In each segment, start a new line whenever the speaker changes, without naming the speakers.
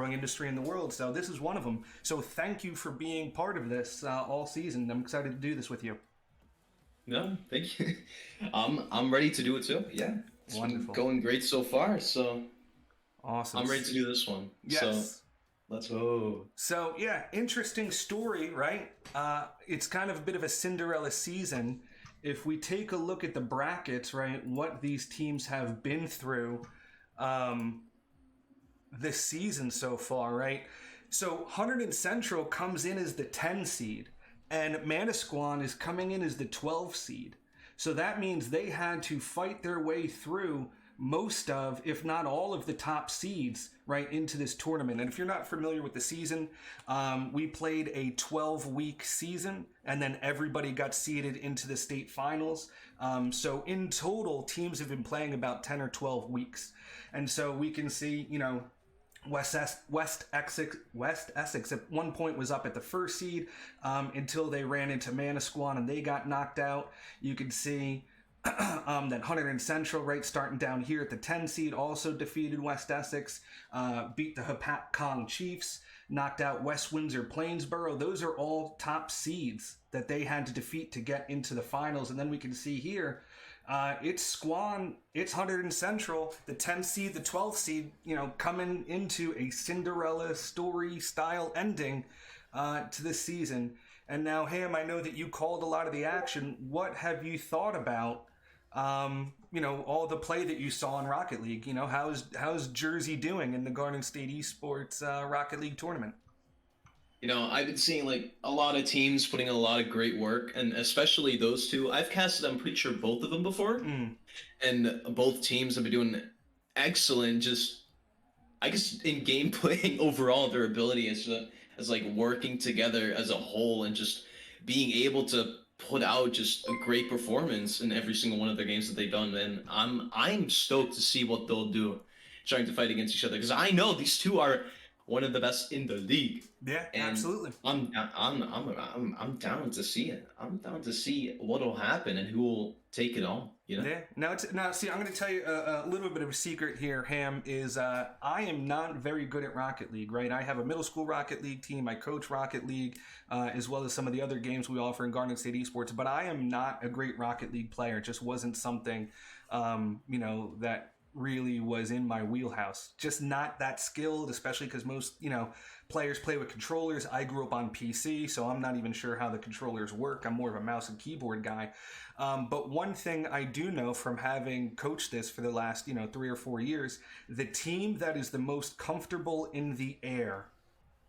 industry in the world. So this is one of them. So thank you for being part of this all season. I'm excited to do this with you.
No, thank you. I'm ready to do it too. Yeah, it's been
Wonderful.
going great so far, so
Awesome.
I'm ready to do this one. So
Yes.
let's go.
So yeah, interesting story, right? It's kind of a bit of a Cinderella season. If we take a look at the brackets, right, what these teams have been through um, this season so far, right? So Hunterdon Central comes in as the 10 seed, and Manasquan is coming in as the 12 seed. So that means they had to fight their way through most of, if not all of the top seeds, right, into this tournament. And if you're not familiar with the season, we played a 12-week season, and then everybody got seeded into the state finals. So in total, teams have been playing about 10 or 12 weeks. And so we can see, West Essex at one point was up at the first seed until they ran into Manasquan and they got knocked out. You can see that Hunterdon Central, right, starting down here at the 10 seed, also defeated West Essex, beat the Hapat Kong Chiefs, knocked out West Windsor Plainsboro. Those are all top seeds that they had to defeat to get into the finals. And then we can see here, it's Squan, it's Hunterdon Central, the 10th seed, the 12th seed, coming into a Cinderella story style ending to this season. And now, Ham, I know that you called a lot of the action. What have you thought about, all the play that you saw in Rocket League? How's Jersey doing in the Garden State Esports Rocket League tournament?
I've been seeing like a lot of teams putting in a lot of great work, and especially those two. I've casted, I'm pretty sure, both of them before,
Mm,
and both teams have been doing excellent. Just I guess in gameplay overall, their ability as like working together as a whole and just being able to put out just a great performance in every single one of their games that they've done. And I'm stoked to see what they'll do trying to fight against each other because I know these two are one of the best in the league,
yeah,
and
absolutely.
I'm down to see it. I'm down to see what'll happen and who will take it all.
Yeah. Now, see, I'm going to tell you a little bit of a secret here. Ham is I am not very good at Rocket League. Right, I have a middle school Rocket League team. I coach Rocket League as well as some of the other games we offer in Garden State Esports. But I am not a great Rocket League player. It just wasn't something that really was in my wheelhouse. Just not that skilled, especially because most players play with controllers. I grew up on PC, so I'm not even sure how the controllers work. I'm more of a mouse and keyboard guy. But one thing I do know from having coached this for the last 3 or 4 years, the team that is the most comfortable in the air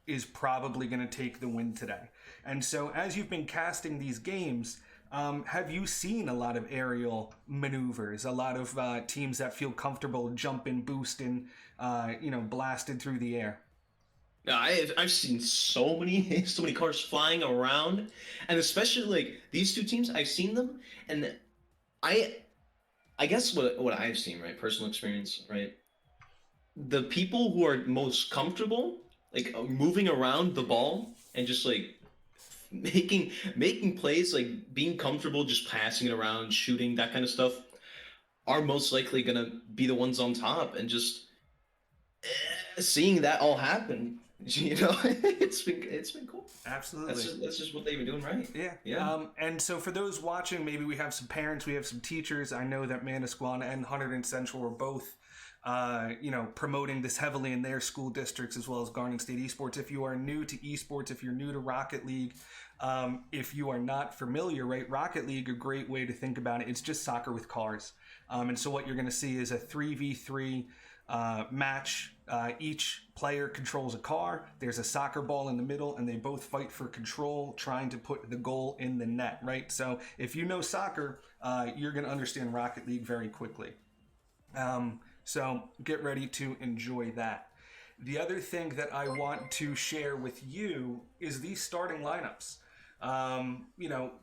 is probably going to take the win today. And so as you've been casting these games, have you seen a lot of aerial maneuvers, a lot of teams that feel comfortable jumping, boosting, blasted through the air?
Yeah, I've seen so many so many cars flying around, and especially like these two teams. I've seen them, and I I guess what I've seen, right, personal experience, right, the people who are most comfortable, like moving around the ball and just like making plays, like being comfortable, just passing it around, shooting that kind of stuff, are most likely gonna be the ones on top, and just seeing that all happen, it's been cool. That's
Absolutely.
just what they've been doing right.
Yeah.
Yeah.
And so for those watching, maybe we have some parents, we have some teachers. I know that Manasquan and Hunterdon Central were both, promoting this heavily in their school districts as well as Garden State Esports. If you are new to esports, if you're new to Rocket League, if you are not familiar, right, Rocket League, a great way to think about it, it's just soccer with cars. And so what you're going to see is a 3v3 match. Each player controls a car. There's a soccer ball in the middle, and they both fight for control, trying to put the goal in the net, right? So if you know soccer, you're going to understand Rocket League very quickly. So get ready to enjoy that. The other thing that I want to share with you is these starting lineups.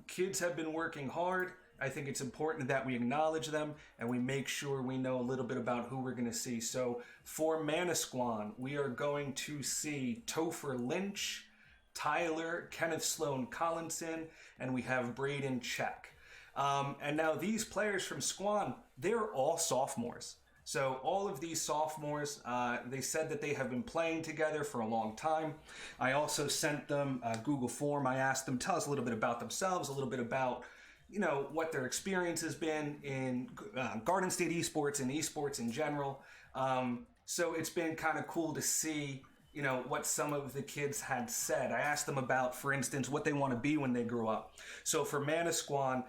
Kids have been working hard. I think it's important that we acknowledge them and we make sure we know a little bit about who we're going to see. So for Manasquan, we are going to see Topher Lynch, Tyler, Kenneth Sloan Collinson, and we have Braden Check. And now these players from Squan, they're all sophomores. So all of these sophomores, they said that they have been playing together for a long time. I also sent them a Google form. I asked them, tell us a little bit about themselves, a little bit about what their experience has been in Garden State esports and esports in general. So it's been kind of cool to see what some of the kids had said. I asked them about, for instance, what they want to be when they grow up. So for Manasquan,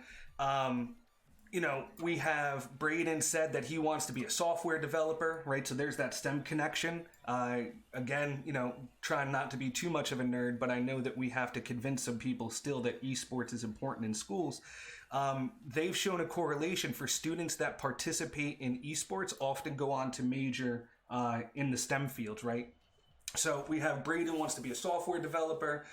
we have Braden said that he wants to be a software developer, right? So there's that STEM connection. Again, trying not to be too much of a nerd, but I know that we have to convince some people still that esports is important in schools. They've shown a correlation for students that participate in esports often go on to major in the STEM fields, right? So we have Braden wants to be a software developer.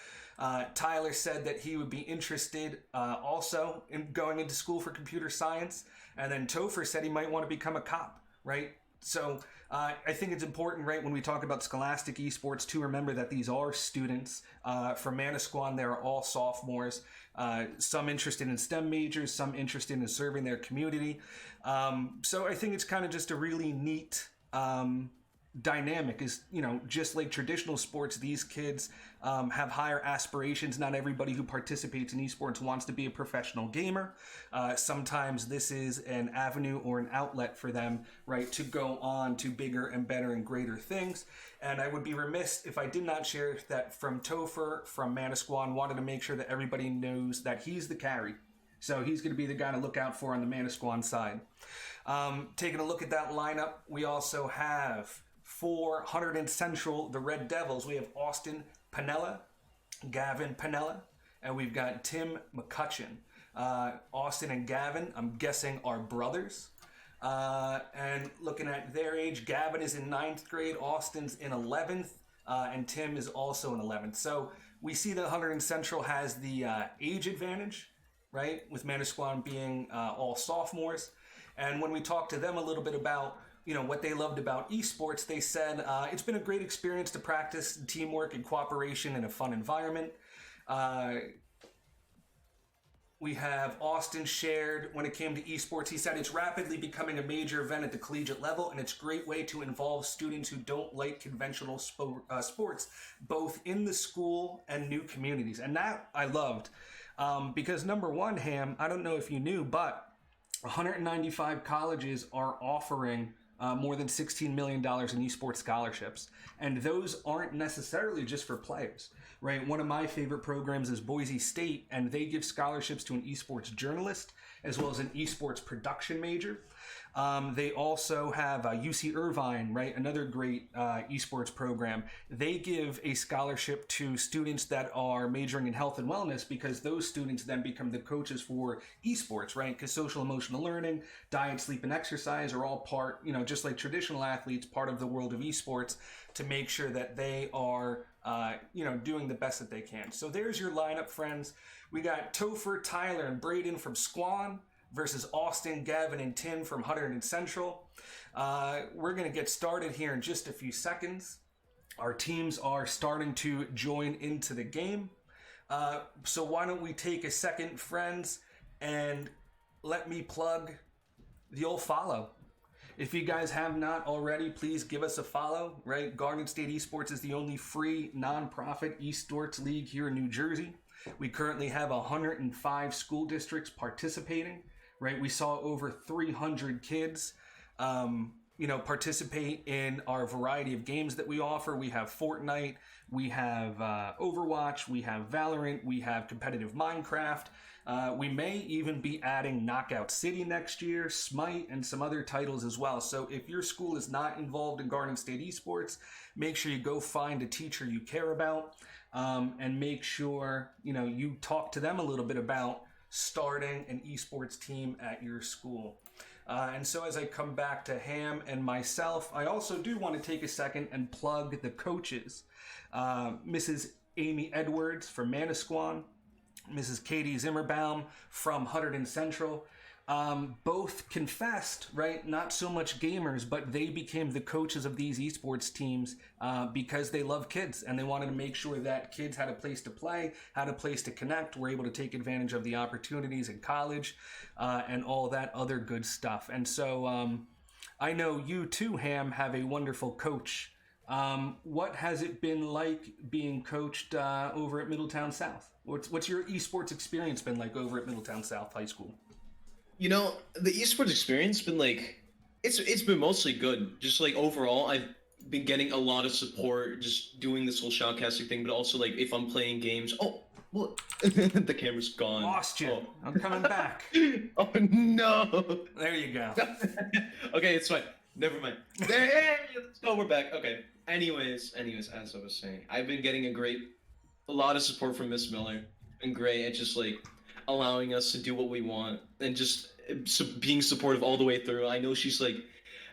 Tyler said that he would be interested also in going into school for computer science. And then Topher said he might want to become a cop, right? So I think it's important, right, when we talk about scholastic esports to remember that these are students. From Manasquan, they're all sophomores, some interested in STEM majors, some interested in serving their community. So I think it's kind of just a really neat dynamic is, just like traditional sports, these kids have higher aspirations. Not everybody who participates in esports wants to be a professional gamer. Sometimes this is an avenue or an outlet for them, right, to go on to bigger and better and greater things. And I would be remiss if I did not share that from Topher, from Manasquan, wanted to make sure that everybody knows that he's the carry. So he's going to be the guy to look out for on the Manasquan side. Taking a look at that lineup, we also have for Hunterdon Central, the Red Devils, we have Austin Panella, Gavin Panella, and we've got Tim McCutcheon. Austin and Gavin, I'm guessing, are brothers. And looking at their age, Gavin is in 9th grade, Austin's in 11th, and Tim is also in 11th. So we see that Hunterdon Central has the age advantage, right, with Manasquan being all sophomores. And when we talked to them a little bit about what they loved about esports, they said it's been a great experience to practice teamwork and cooperation in a fun environment. We have Austin shared when it came to esports. He said it's rapidly becoming a major event at the collegiate level, and it's a great way to involve students who don't like conventional sports, both in the school and new communities. And that I loved because number one, Ham, I don't know if you knew, but 195 colleges are offering more than $16 million in esports scholarships. And those aren't necessarily just for players, right? One of my favorite programs is Boise State, and they give scholarships to an esports journalist as well as an esports production major. They also have UC Irvine, right? Another great esports program. They give a scholarship to students that are majoring in health and wellness because those students then become the coaches for esports, right? Because social emotional learning, diet, sleep, and exercise are all part, just like traditional athletes, part of the world of esports to make sure that they are, doing the best that they can. So there's your lineup, friends. We got Topher, Tyler, and Braden from Squan versus Austin, Gavin, and Tim from Hunterdon Central. We're going to get started here in just a few seconds. Our teams are starting to join into the game. So why don't we take a second, friends, and let me plug the old follow. If you guys have not already, please give us a follow, right? Garden State Esports is the only free nonprofit esports league here in New Jersey. We currently have 105 school districts participating, right? We saw over 300 kids, participate in our variety of games that we offer. We have Fortnite, we have Overwatch, we have Valorant, we have competitive Minecraft. We may even be adding Knockout City next year, Smite, and some other titles as well. So if your school is not involved in Garden State Esports, make sure you go find a teacher you care about, and make sure, you talk to them a little bit about starting an esports team at your school. And so as I come back to Ham and myself, I also do want to take a second and plug the coaches. Mrs. Amy Edwards from Manasquan, Mrs. Katie Zimmerbaum from Hunterdon Central. Both confessed, right? Not so much gamers, but they became the coaches of these esports teams because they love kids and they wanted to make sure that kids had a place to play, had a place to connect, were able to take advantage of the opportunities in college and all that other good stuff. And so I know you too, Ham, have a wonderful coach. What has it been like being coached over at Middletown South? What's your esports experience been like over at Middletown South High School?
You know, the esports experience been like it's been mostly good. Just like overall, I've been getting a lot of support just doing this whole shoutcasting thing, but also like if I'm playing games. Oh, what? The camera's gone.
Lost you.
Oh.
I'm coming back.
Oh no.
There you go.
Okay, it's fine. Never mind. Hey, let's go. We're back. Okay. Anyways, as I was saying, I've been getting a lot of support from Miss Miller. Been great at just like allowing us to do what we want and just being supportive all the way through. I know she's like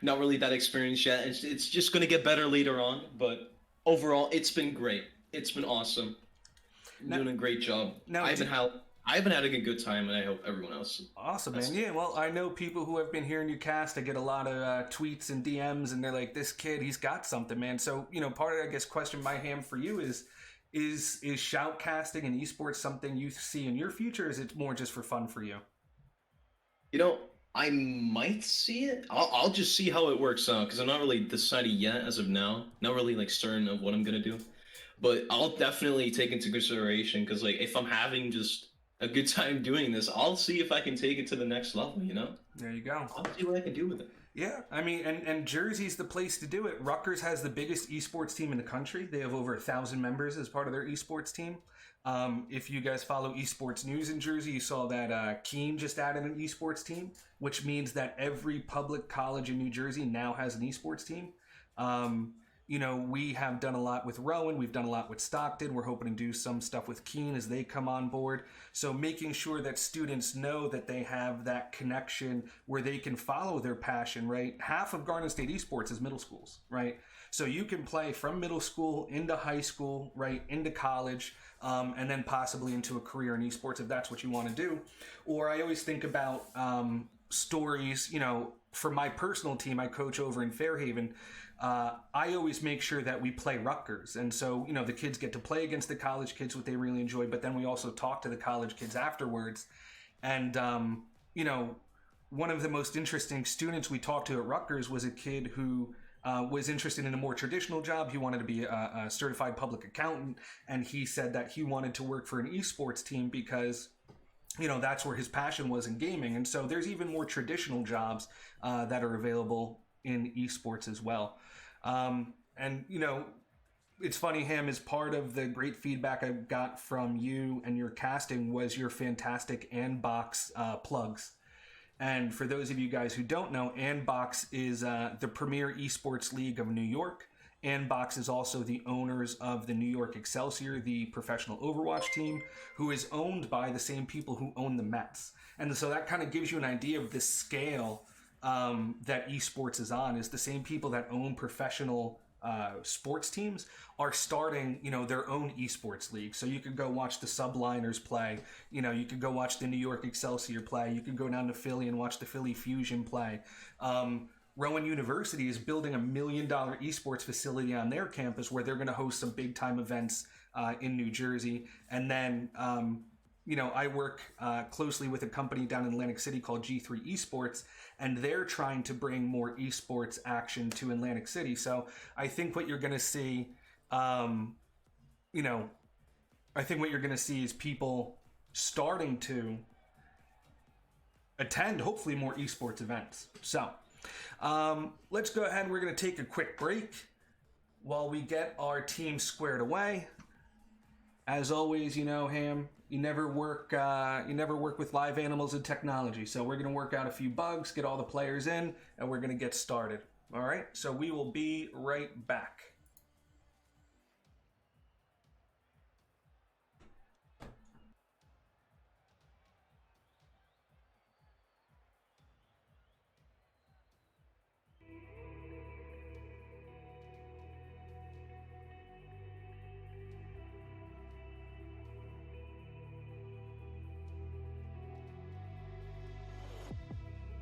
not really that experienced yet, and it's just gonna get better later on. But overall, it's been great. It's been awesome.
Now,
Doing a great job.
now,
I've been having a good time, and I hope everyone else.
awesome, man. Yeah, well, I know people who have been hearing you cast. I get a lot of tweets and DMs, and they're like, "This kid, he's got something, man." So, part of, I guess, question by Ham for you is shoutcasting and esports something you see in your future? Or is it more just for fun for you?
You know, I might see it. I'll just see how it works out because I'm not really decided yet as of now. Not really like certain of what I'm gonna do, but I'll definitely take into consideration because like if I'm having just a good time doing this, I'll see if I can take it to the next level. You know,
There you go.
I'll see what I can do with it.
Yeah, I mean, and Jersey's the place to do it. Rutgers has the biggest esports team in the country. They have over 1,000 members as part of their esports team. If you guys follow esports news in Jersey, you saw that Keene just added an esports team, which means that every public college in New Jersey now has an esports team. We have done a lot with Rowan. We've done a lot with Stockton. We're hoping to do some stuff with Keene as they come on board. So making sure that students know that they have that connection where they can follow their passion, right? Half of Garden State esports is middle schools, right? So you can play from middle school into high school, right, into college, and then possibly into a career in esports if that's what you want to do. Or I always think about stories, for my personal team, I coach over in Fairhaven. I always make sure that we play Rutgers. And so, the kids get to play against the college kids, what they really enjoy, but then we also talk to the college kids afterwards. And, one of the most interesting students we talked to at Rutgers was a kid who was interested in a more traditional job. He wanted to be a certified public accountant. And he said that he wanted to work for an esports team because that's where his passion was in gaming. And so there's even more traditional jobs that are available in esports as well. It's funny, Ham, as part of the great feedback I got from you and your casting was your fantastic Andbox plugs. And for those of you guys who don't know, Andbox is the premier esports league of New York. Andbox is also the owners of the New York Excelsior, the professional Overwatch team, who is owned by the same people who own the Mets. And so that kind of gives you an idea of the scale that esports is on. Is the same people that own professional sports teams are starting, their own esports league. So you could go watch the Subliners play. You could go watch the New York Excelsior play. You could go down to Philly and watch the Philly Fusion play. Rowan University is building $1 million esports facility on their campus where they're going to host some big time events in New Jersey. And then, I work closely with a company down in Atlantic City called G3 Esports, and they're trying to bring more esports action to Atlantic City. So I think what you're going to see, is people starting to attend, hopefully, more esports events. So let's go ahead. We're going to take a quick break while we get our team squared away. As always, Ham, you never work with live animals and technology. So we're going to work out a few bugs, get all the players in, and we're going to get started. All right. So we will be right back.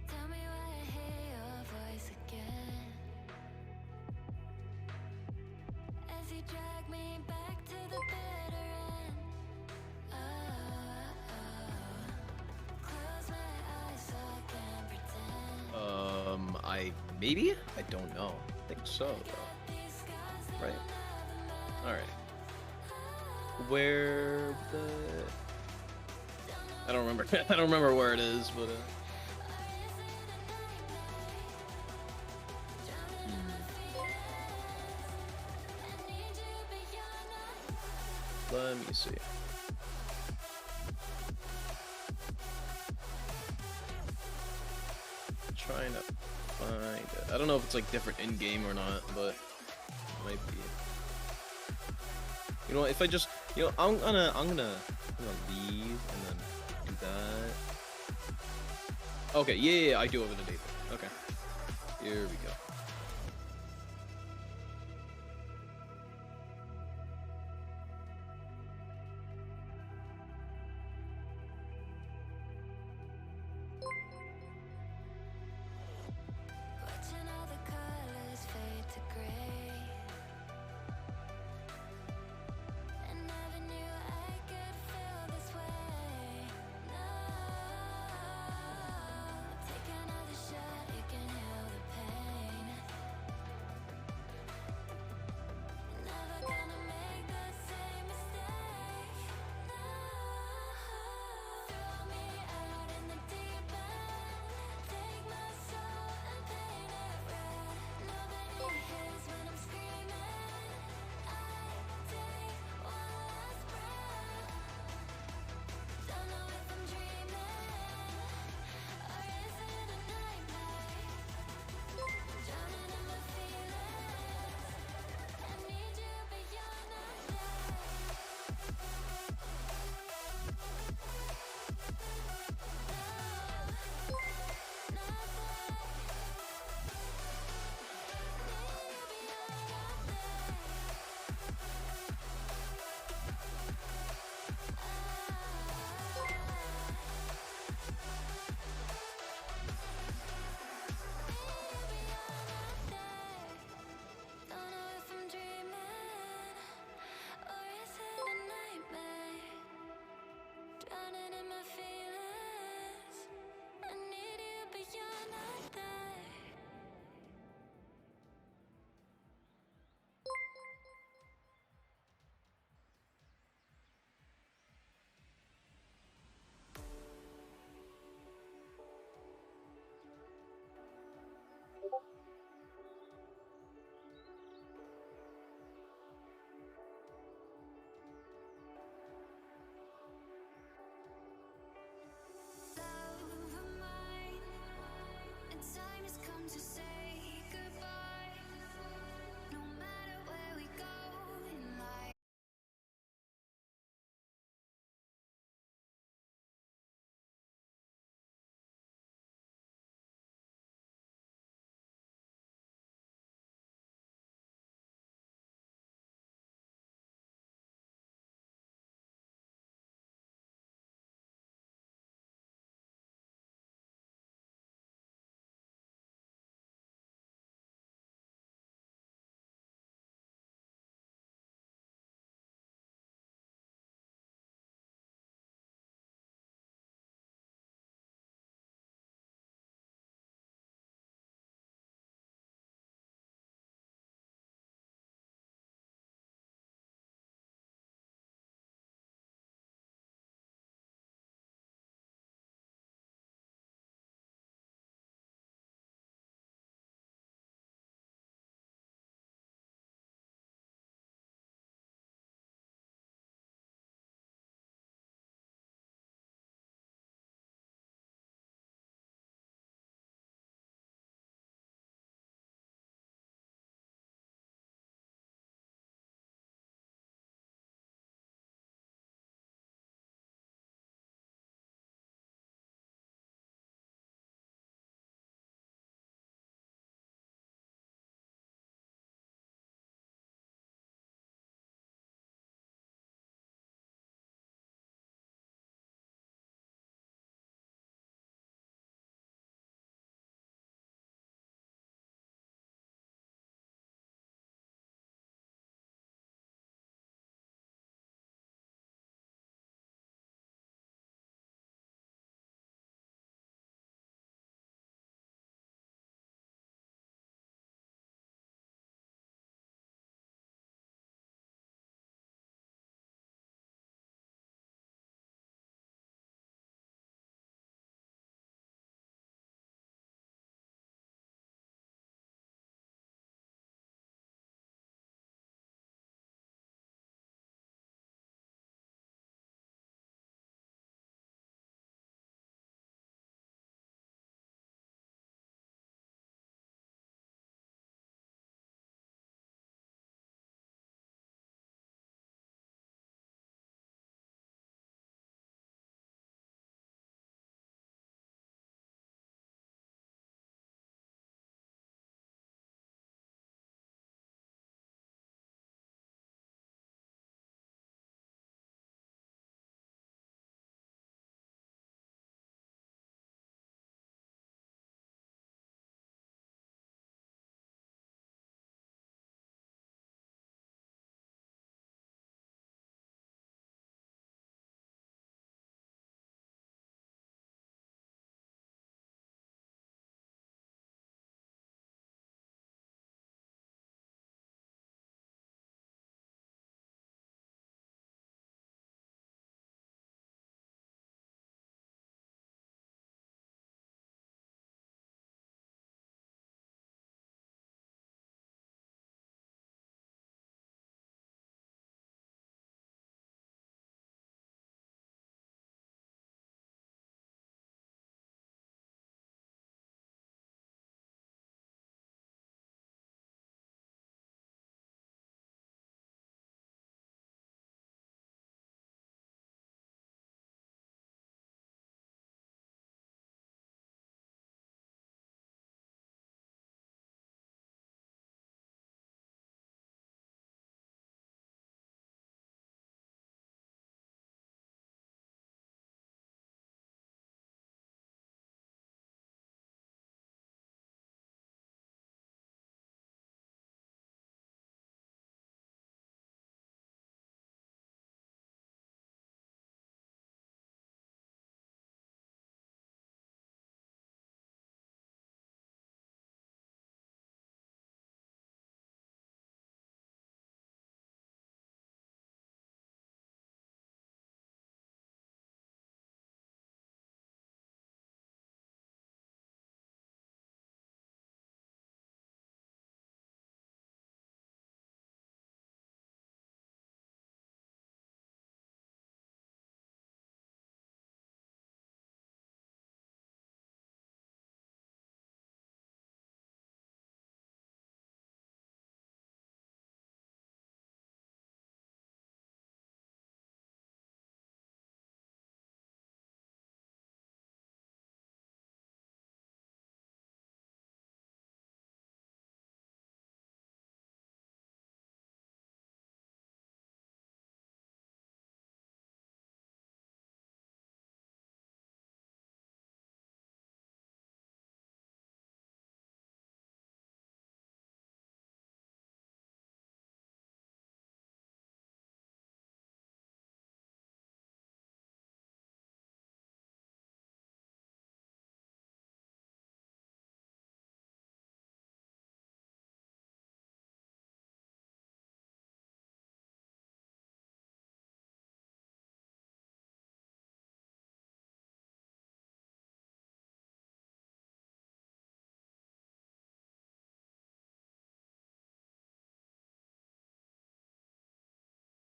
Tell me why I hear your voice again. Maybe? I don't know. I think so, though. Right? Alright. Where the... I don't remember. I don't remember where it is, but... Let me see. Trying to find it. I don't know if it's like different in game or not, but it might be. You know what? If I just, you know, I'm gonna leave and then do that. Okay, yeah, I do have it enabled. Okay, here we go.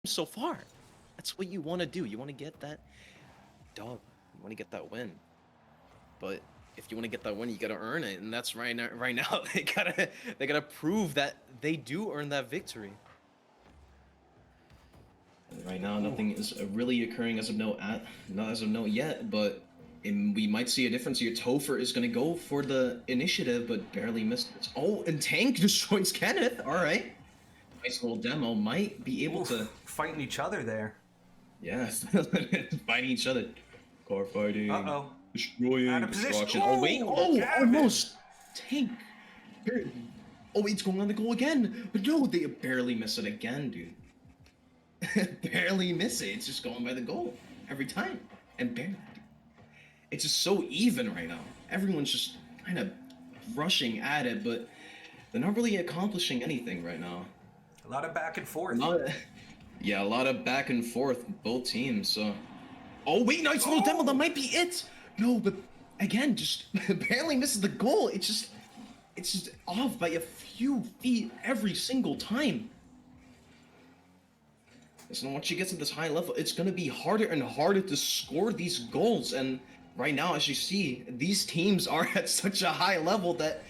so far. That's what you want to do. You want to get that dub. You want to get that win. But if you want to get that win, you gotta earn it, and that's right now. Right now, they gotta prove that they do earn that victory.
And right now, nothing is really occurring as of note not as of note yet, but we might see a difference here. Topher is gonna go for the initiative, but barely missed it. Oh, and Tank destroys Kenneth. All right, nice little demo. Might be able to
fighting each other there.
Yeah, fighting each other. Car fighting.
Uh-oh.
Destroying.
Out of position.
Destruction. Oh, wait. Oh,
Gavin.
almost. Tank. Oh, it's going on the goal again. But no, they barely miss it again, dude. Barely miss it. It's just going by the goal every time. And barely. It's just so even right now. Everyone's just kind of rushing at it, but they're not really accomplishing anything right now.
A lot of back and forth.
Yeah, a lot of back and forth, both teams, so... Oh, wait, nice little demo, that might be it! No, but again, just barely misses the goal. It's just off by a few feet every single time. So once you get to this high level, it's gonna be harder and harder to score these goals, and right now, as you see, these teams are at such a high level that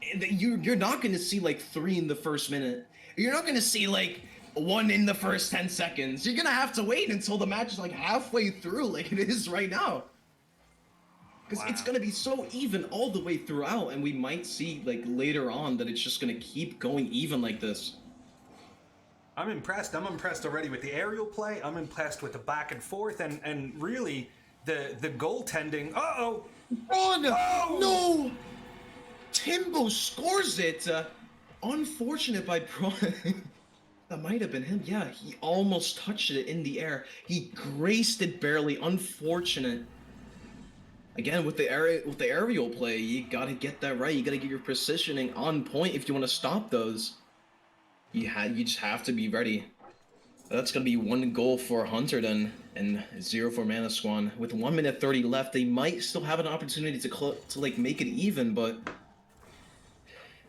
you're not gonna see like 3 in the first minute. You're not gonna see like 1 in the first 10 seconds. You're gonna have to wait until the match is like halfway through, like it is right now. Because it's gonna be so even all the way throughout, and we might see like later on that it's just gonna keep going even like this.
I'm impressed. I'm impressed already with the aerial play. I'm impressed with the back and forth, and really the goaltending. Uh-oh!
Oh no! No! Timbo scores it! Unfortunate by That might have been him. Yeah, he almost touched it in the air. He graced it barely. Unfortunate. Again, with the aerial play, you gotta get that right. You gotta get your positioning on point if you want to stop those. You just have to be ready. That's gonna be 1 goal for Hunterdon and 0 for Manasquan. With 1 minute 30 left, they might still have an opportunity to like make it even, but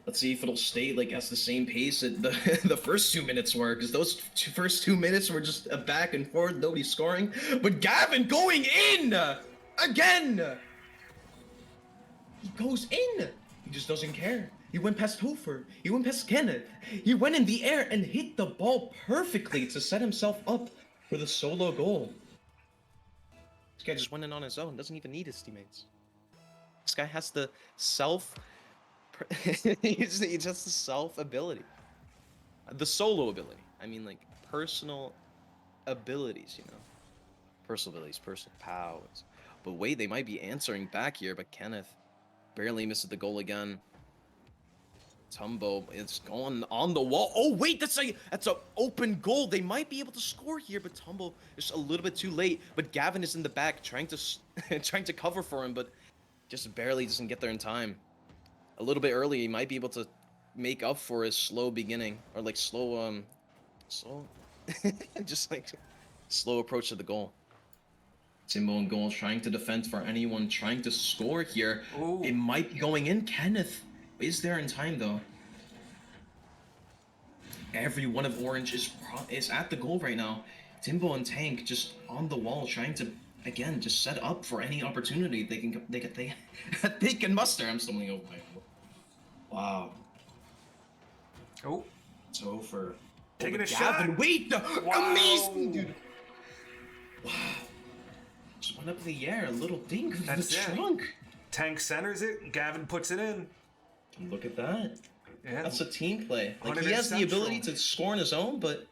let's see if it'll stay like at the same pace that the first 2 minutes were, because those first 2 minutes were just a back and forth, nobody scoring. But Gavin going in again. He goes in. He just doesn't care. He went past Hofer. He went past Kenneth. He went in the air and hit the ball perfectly to set himself up for the solo goal.
This guy just went in on his own. Doesn't even need his teammates. This guy has the he just has the self ability, the solo ability. I mean, like personal abilities, you know, personal abilities, personal powers. But wait, they might be answering back here. But Kenneth barely misses the goal again. Tumbo is going on the wall. Oh wait, that's a open goal. They might be able to score here, but Tumbo is a little bit too late. But Gavin is in the back trying to cover for him, but just barely doesn't get there in time. A little bit early, he might be able to make up for his slow beginning, or like slow just like slow approach to the goal. Timbo in goal, trying to defend for anyone, trying to score here.
Ooh.
It might be going in. Kenneth is there in time though. Every one of Orange is at the goal right now. Timbo and Tank just on the wall, trying to again just set up for any opportunity they can muster. I'm stumbling over my. Wow.
Oh.
It's over.
Taking a
Gavin,
shot.
wait!
Wow.
Amazing, dude. Wow. Just went up in the air, a little dink with
That's
the
it.
trunk.
Tank centers it. Gavin puts it in.
Look at that.
Yeah.
That's a team play. Like
Hunterdon
he has the
Central.
ability to score on his own, but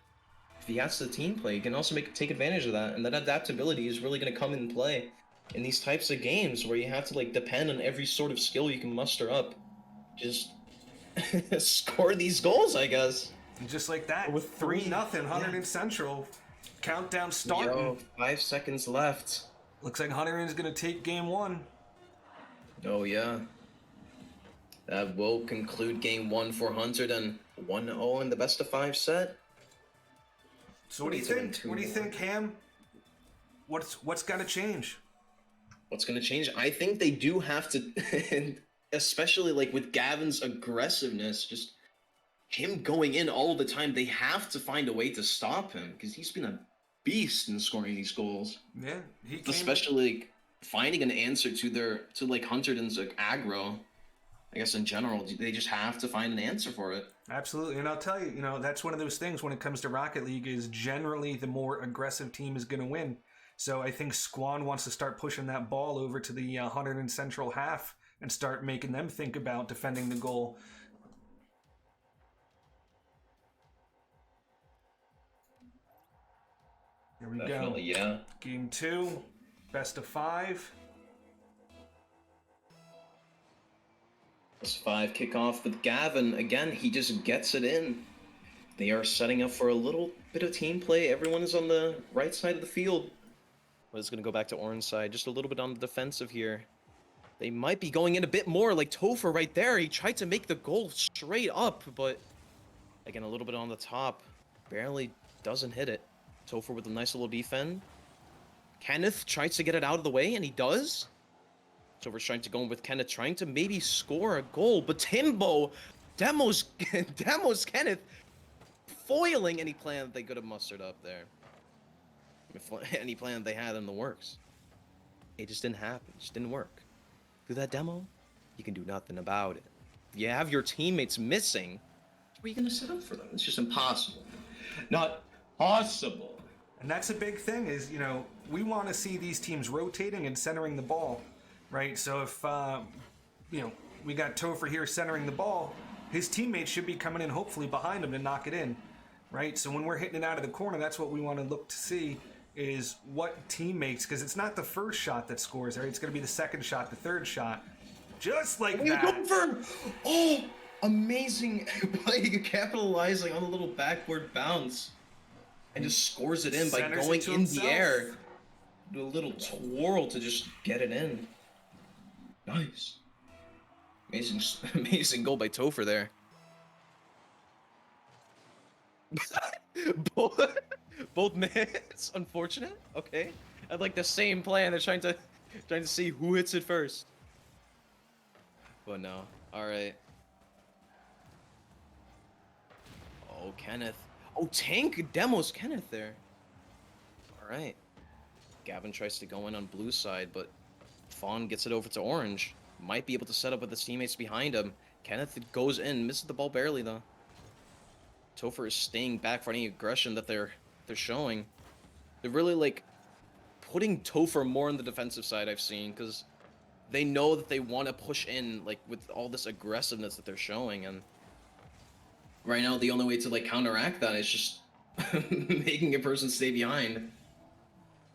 if he has the team play, he can also take advantage of that. And that adaptability is really going to come in play in these types of games where you have to like depend on every sort of skill you can muster up. Just score these goals, I guess.
And just like that,
With
3-0,
three-
Hunterdon Central. Countdown starting.
Yo, 5 seconds left.
Looks like Hunterdon's gonna take game 1.
Oh yeah. That will conclude game 1 for Hunterdon. 1-0 in the best of 5 set.
So what do you think? What do you think, Ham? What's gotta change?
What's gonna change? I think they do have to, especially like with Gavin's aggressiveness, just him going in all the time, they have to find a way to stop him because he's been a beast in scoring these goals.
Yeah, he came.
Especially like finding an answer to like Hunterdon's like aggro. I guess in general, they just have to find an answer for it.
Absolutely, and I'll tell you, that's one of those things when it comes to Rocket League is generally the more aggressive team is going to win. So I think Squan wants to start pushing that ball over to the Hunterdon Central half and start making them think about defending the goal. Here we
Definitely,
go.
yeah.
Game 2, best of 5.
Plus 5 kickoff with Gavin. Again, he just gets it in. They are setting up for a little bit of team play. Everyone is on the right side of the field.
But it's going to go back to orange side, just a little bit on the defensive here. They might be going in a bit more, like Topher right there. He tried to make the goal straight up, but again, a little bit on the top. Barely doesn't hit it. Topher with a nice little defend. Kenneth tries to get it out of the way, and he does. Topher's trying to go in with Kenneth, trying to maybe score a goal, but Timbo demos Kenneth, foiling any plan that they could have mustered up there. Any plan that they had in the works. It just didn't happen. It just didn't work. Through that demo, you can do nothing about it. If you have your teammates missing,
what are you going to set up for them? It's just impossible. Not possible.
And that's a big thing is, we want to see these teams rotating and centering the ball, right? So if, we got Topher here centering the ball, his teammates should be coming in hopefully behind him to knock it in, right? So when we're hitting it out of the corner, that's what we want to look to see is what teammates, because it's not the first shot that scores, right? It's going to be the second shot, the third shot, just like that.
Oh, amazing play, capitalizing on a little backward bounce, and just scores it in by going in the air. Do a little twirl to just get it in. Nice.
amazing goal by Topher there. Both minutes, unfortunate. Okay, I'd like the same plan. They're trying to see who hits it first. But no. All right. Oh, Kenneth. Oh, Tank demos Kenneth there. All right. Gavin tries to go in on blue side, but Fawn gets it over to orange. Might be able to set up with his teammates behind him. Kenneth goes in, misses the ball barely though. Topher is staying back for any aggression that they're showing. They're really like putting Topher more on the defensive side, I've seen, because they know that they want to push in like with all this aggressiveness that they're showing, and
right now the only way to like counteract that is just making a person stay behind.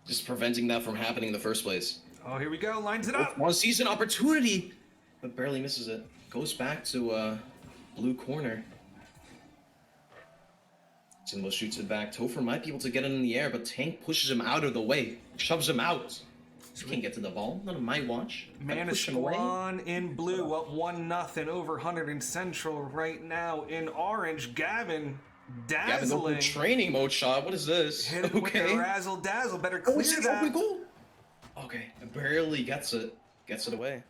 Just preventing that from happening in the first place.
Oh, here we go. Lines it up.
One season opportunity, but barely misses it. Goes back to blue corner. Timbo shoots it back. Topher might be able to get it in the air, but Tank pushes him out of the way. Shoves him out. He can't get to the ball. Not on my watch.
Manasquan in blue up 1-0 over Hunterdon Central right now in orange. Gavin dazzling.
Gavin, training mode shot. What is this?
Hit it with the razzle dazzle. Better clear that.
Open goal. Okay, barely gets it. Gets it away.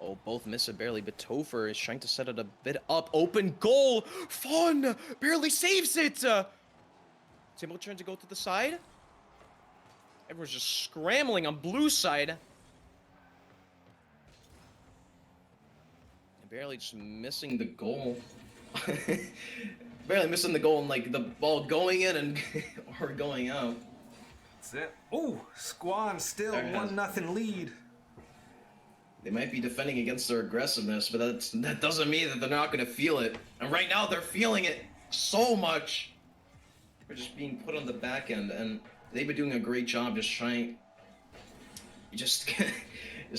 oh, both miss it barely, but Topher is trying to set it a bit up. Open goal! Fun! Barely saves it! Timbo trying to go to the side. Everyone's just scrambling on blue side. And barely just missing the goal.
Barely missing the goal and like the ball going in and or going out.
That's it. Oh, Squan still 1-0 lead.
They might be defending against their aggressiveness, but that doesn't mean that they're not going to feel it. And right now they're feeling it so much. They're just being put on the back end, and they've been doing a great job just trying, just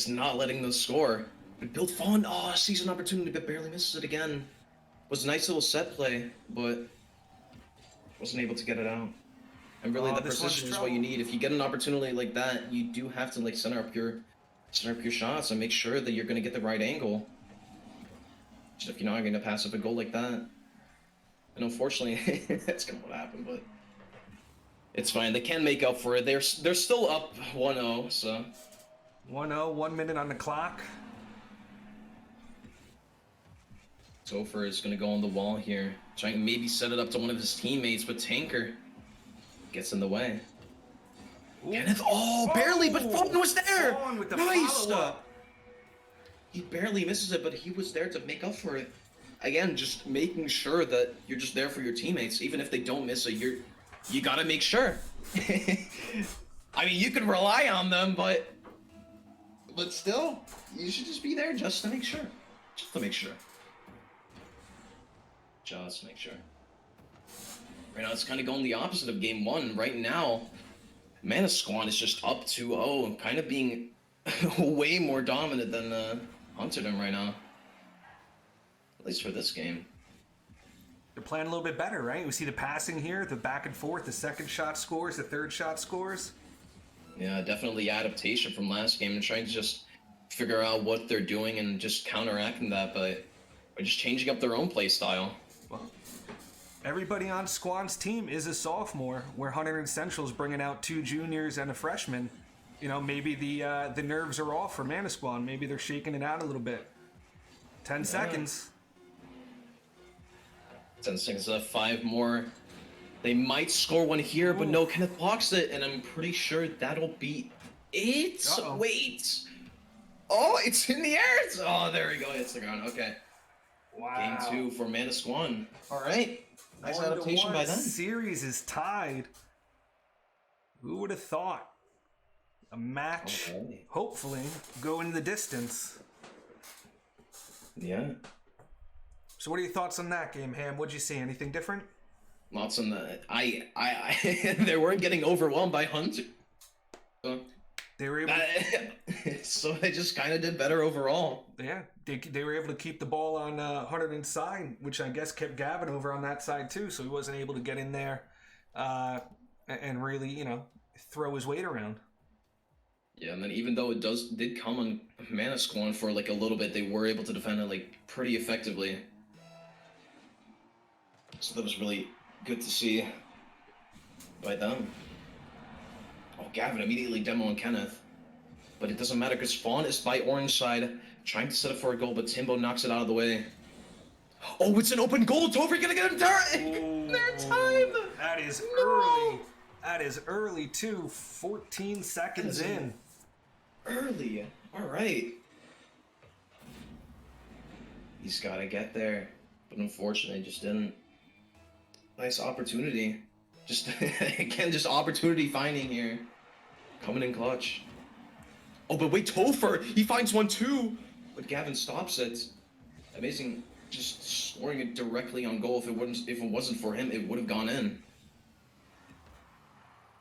not letting them score. But Build Fawn, season opportunity, but barely misses it again. Was a nice little set play, but wasn't able to get it out. And really, the precision is what you need. If you get an opportunity like that, you do have to like center up your shots and make sure that you're going to get the right angle. Just if you're not going to pass up a goal like that. And unfortunately, that's going to happen, but it's fine. They can make up for it. They're still up 1-0, so.
1-0, 1 minute on the clock.
Topher is going to go on the wall here. Trying to maybe set it up to one of his teammates, but Tanker gets in the way.
Ooh.
Kenneth, barely, but Fawn was there!
Fawn with the
Nice!
follow-up.
He barely misses it, but he was there to make up for it. Again, just making sure that you're just there for your teammates. Even if they don't miss it, you gotta make sure. I mean, you can rely on them, but still, you should just be there just to make sure. Just to make sure. Just to make sure. Right now, it's kind of going the opposite of game one. Right now, Manasquan is just up 2-0 and kind of being way more dominant than Hunterdon right now. At least for this game.
They're playing a little bit better, right? We see the passing here, the back and forth, the second shot scores, the third shot scores.
Yeah, definitely adaptation from last game and trying to just figure out what they're doing and just counteracting that by just changing up their own play style.
Well, everybody on Squan's team is a sophomore, where Hunterdon Central is bringing out 2 juniors and a freshman. You know, maybe the nerves are off for Manasquan. Maybe they're shaking it out a little bit. 10 seconds.
10 seconds left, 5 more. They might score one here, but no, Kenneth blocks it, and I'm pretty sure that'll be it.
Uh-oh.
Wait. Oh, it's in the air. Oh, there we go. Hits the ground. Okay.
Wow.
Game 2 for Manasquan. All right. Nice
1-1.
adaptation by them.
Series is tied. Who would have thought? A match,
Okay.
hopefully, going the distance.
Yeah.
So what are your thoughts on that game, Ham? What'd you see? Anything different?
Lots on the. They weren't getting overwhelmed by Hunter. So,
They were able
so they just kind of did better overall.
Yeah, they were able to keep the ball on Hunterdon's side, which I guess kept Gavin over on that side too, so he wasn't able to get in there and really, you know, throw his weight around.
Yeah, and then even though it did come on Manasquan for like a little bit, they were able to defend it like pretty effectively. So that was really good to see by them. Oh, Gavin immediately demoing Kenneth. But it doesn't matter because Fawn is by orange side, trying to set up for a goal, but Timbo knocks it out of the way. Oh, it's an open goal! Topher gonna get him their time!
That is early. That is early too. 14 seconds in.
Early. Alright. He's gotta get there. But unfortunately, just didn't. Nice opportunity. Just, again, just opportunity finding here. Coming in clutch. Oh, but wait, Topher! He finds one too! But Gavin stops it. Amazing. Just scoring it directly on goal. If it wasn't for him, it would have gone in.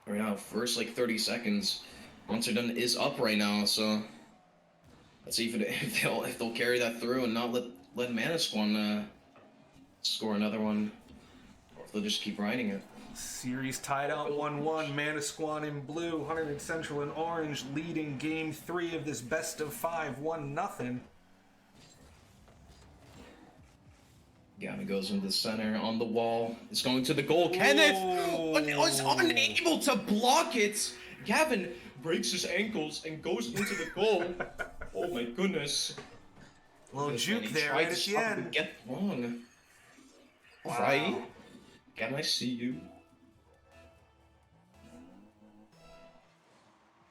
Right now, first like 30 seconds. Hunterdon is up right now, so let's see if they'll carry that through and not let Manasquan score another one, or if they'll just keep riding it.
Series tied out 1-1. Manasquan in blue, Hunterdon Central in orange, leading game 3 of this best of 5, 1-0.
Gavin goes into the center on the wall. It's going to the goal. Kenneth was unable to block it. Gavin breaks his ankles and goes into the goal. Oh my goodness.
A little juke there right at the end.
Get wrong.
Wow.
Right? Gavin, I see you.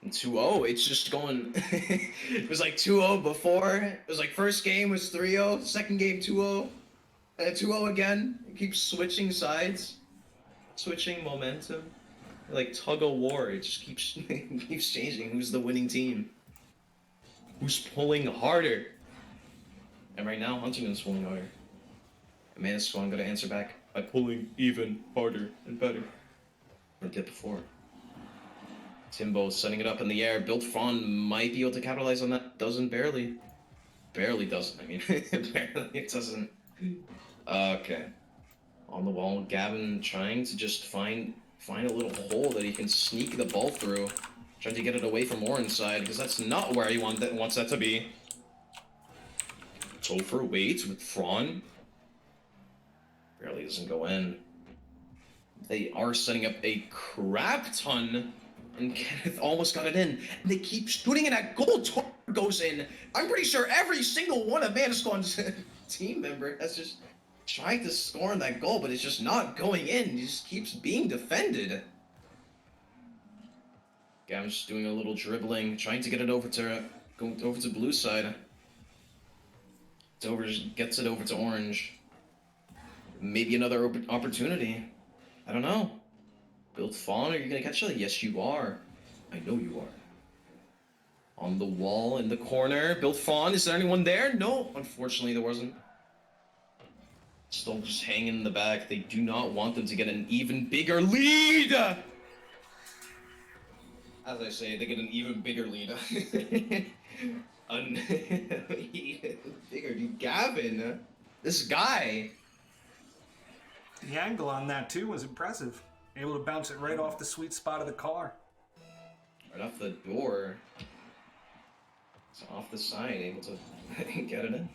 And 2-0, it's just going. It was like 2-0 before. It was like first game was 3-0, second game 2-0. 2-0 again. It keeps switching sides, switching momentum, like tug of war. It just keeps keeps changing. Who's the winning team? Who's pulling harder? And right now, Hunterdon's pulling harder. And Manasquan gonna answer back by pulling even harder and better than it did before. Timbo setting it up in the air. Built Fawn might be able to capitalize on that. Doesn't barely doesn't. I mean, barely it doesn't. Okay. On the wall, Gavin trying to just find a little hole that he can sneak the ball through. Trying to get it away from Orange side, because that's not where he wants that to be. Topher waits with Fraun. Barely doesn't go in. They are setting up a crap ton, and Kenneth almost got it in. And they keep shooting it at goal. Topher goes in. I'm pretty sure every single one of Manasquan's team member has just tried to score on that goal, but it's just not going in. He just keeps being defended. Gavin's just doing a little dribbling, trying to get it over to blue side. Just gets it over to orange. Maybe another opportunity. I don't know. Build Fawn, are you gonna catch it? Yes, you are. I know you are. On the wall in the corner, Build Fawn. Is there anyone there? No, unfortunately there wasn't. Still just hanging in the back. They do not want them to get an even bigger lead. As I say, they get an even bigger lead. Bigger, dude. Gavin, this guy.
The angle on that too was impressive. Able to bounce it right off the sweet spot of the car.
Right off the door. It's off the side, able to get it in.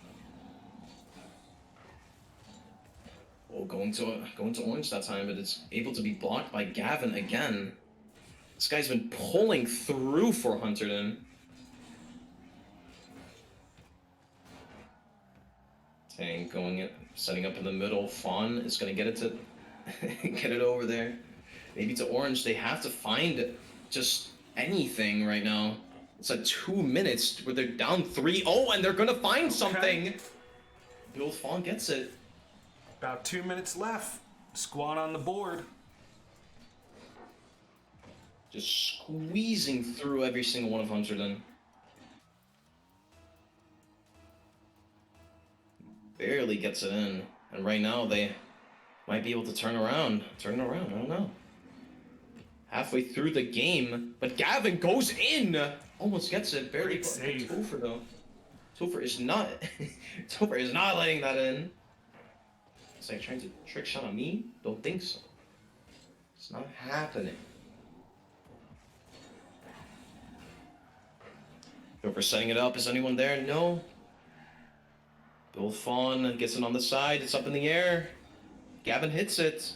Oh, going to orange that time, but it's able to be blocked by Gavin again. This guy's been pulling through for Hunterdon. Tank setting up in the middle. Fawn is gonna get it to get it over there. Maybe to orange. They have to find just anything right now. It's at 2 minutes where they're down 3-0 and they're gonna find something. Bill Fawn gets it.
About 2 minutes left. Squan on the board.
Just squeezing through every single one of Hunterdon. Barely gets it in. And right now they might be able to turn around. I don't know. Halfway through the game, but Gavin goes in! Almost gets it. Barely.
Save.
Topher though. Topher is not Topher is not letting that in. It's like trying to trick shot on me? Don't think so. It's not happening. Topher setting it up. Is anyone there? No. Bill Fawn gets it on the side. It's up in the air. Gavin hits it.